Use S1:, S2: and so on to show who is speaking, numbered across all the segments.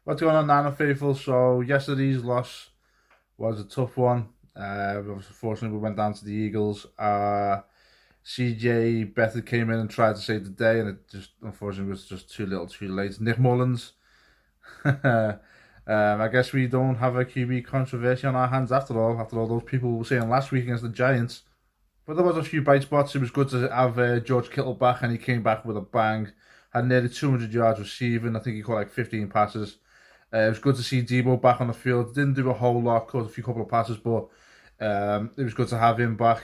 S1: What's going on, Nana Faithful? So yesterday's loss was a tough one. Unfortunately, we went down to the Eagles. CJ Beathard came in and tried to save the day, and it just unfortunately was just too little, too late. Nick Mullins. I guess we don't have a QB controversy on our hands after all. After all those people were saying last week against the Giants, but there was a few bright spots. It was good to have George Kittle back, and he came back with a bang. Had nearly 200 yards receiving. I think he caught like 15 passes. It was good to see Debo back on the field. Didn't do a whole lot, caught a couple of passes, but it was good to have him back.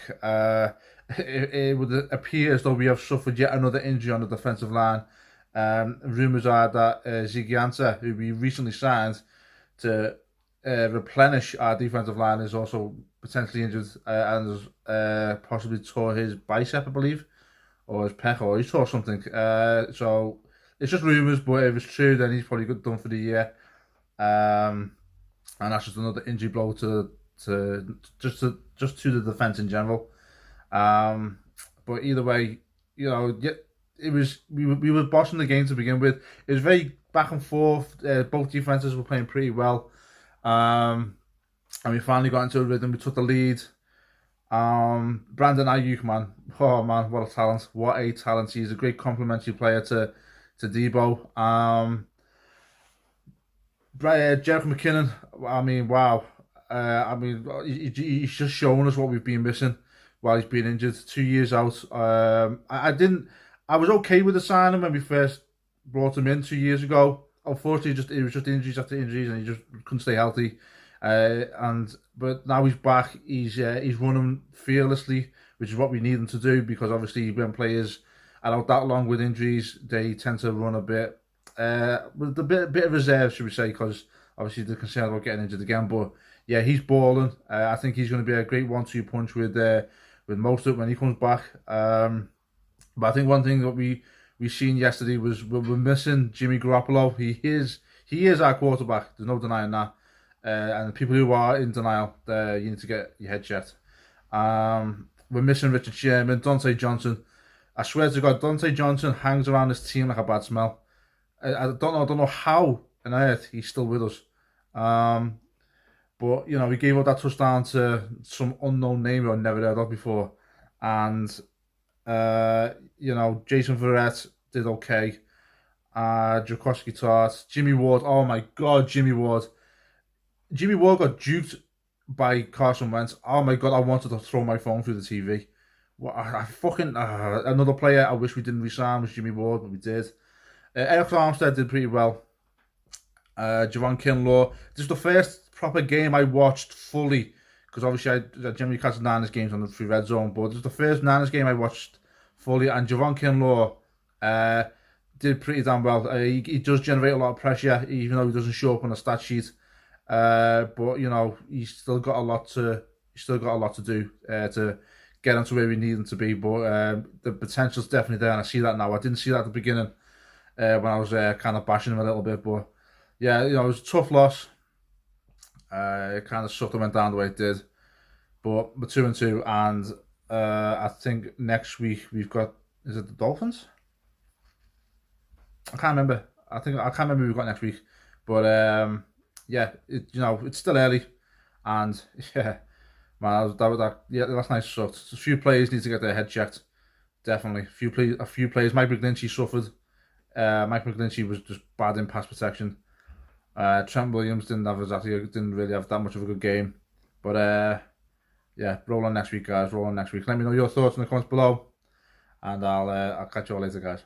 S1: It would appear as though we have suffered yet another injury on the defensive line. Rumours are that Ziggy Ansah, who we recently signed to replenish our defensive line, is also potentially injured and has possibly tore his bicep, I believe, or his pec, or he tore something. So it's just rumours, but if it's true, then he's probably done for the year. And that's just another injury blow to the defense in general. But either way, it was we were bossing the game to begin with. It was very back and forth. Both defenses were playing pretty well, and we finally got into a rhythm. We took the lead. Brandon Ayuk, man, oh man, what a talent! What a talent! He's a great complementary player to Debo. Jerick McKinnon, I mean, wow. He's just showing us what we've been missing while he's been injured. 2 years out. I was okay with the signing when we first brought him in 2 years ago. Unfortunately, it was just injuries after injuries, and he just couldn't stay healthy. But now he's back. He's running fearlessly, which is what we need him to do, because obviously when players are out that long with injuries, they tend to run a bit. With a bit of reserve, should we say, because obviously they're concerned about getting injured again. But yeah, he's balling. I think he's going to be a great 1-2 punch with Mostert when he comes back. But I think one thing that we seen yesterday was we're missing Jimmy Garoppolo. He is our quarterback. There's no denying that. And people who are in denial, you need to get your head checked. We're missing Richard Sherman, Dante Johnson. I swear to God, Dante Johnson hangs around this team like a bad smell. I don't know how on earth he's still with us. But we gave up that touchdown to some unknown name I've never heard of before, and Jason Verrett did okay. Jaworski Tart, Jimmy Ward. Oh my God, Jimmy Ward. Jimmy Ward got duped by Carson Wentz. Oh my God, I wanted to throw my phone through the TV. What I fucking another player I wish we didn't resign was Jimmy Ward, but we did. Eric Armstead did pretty well. Javon Kinlaw. This is the first proper game I watched fully, because obviously I generally catch Niners games on the free red zone, but this is the first Niners game I watched fully, and Javon Kinlaw did pretty damn well. He does generate a lot of pressure, even though he doesn't show up on the stat sheet. But he's still got a lot to do to get him to where we need him to be. But the potential's definitely there, and I see that now. I didn't see that at the beginning when I was kind of bashing him a little bit, but yeah, it was a tough loss. It kind of sucked and went down the way it did. But we're 2-2, and I think next week we've got, is it the Dolphins? I can't remember. I can't remember who we've got next week. But yeah, it's still early, and yeah, man, last night sucked. A few players need to get their head checked. Definitely, a few players. Mike McGlinchey suffered. Mike McGlinchey was just bad in pass protection. Trent Williams didn't really have that much of a good game. But yeah, roll on next week, guys. Roll on next week. Let me know your thoughts in the comments below, and I'll catch you all later, guys.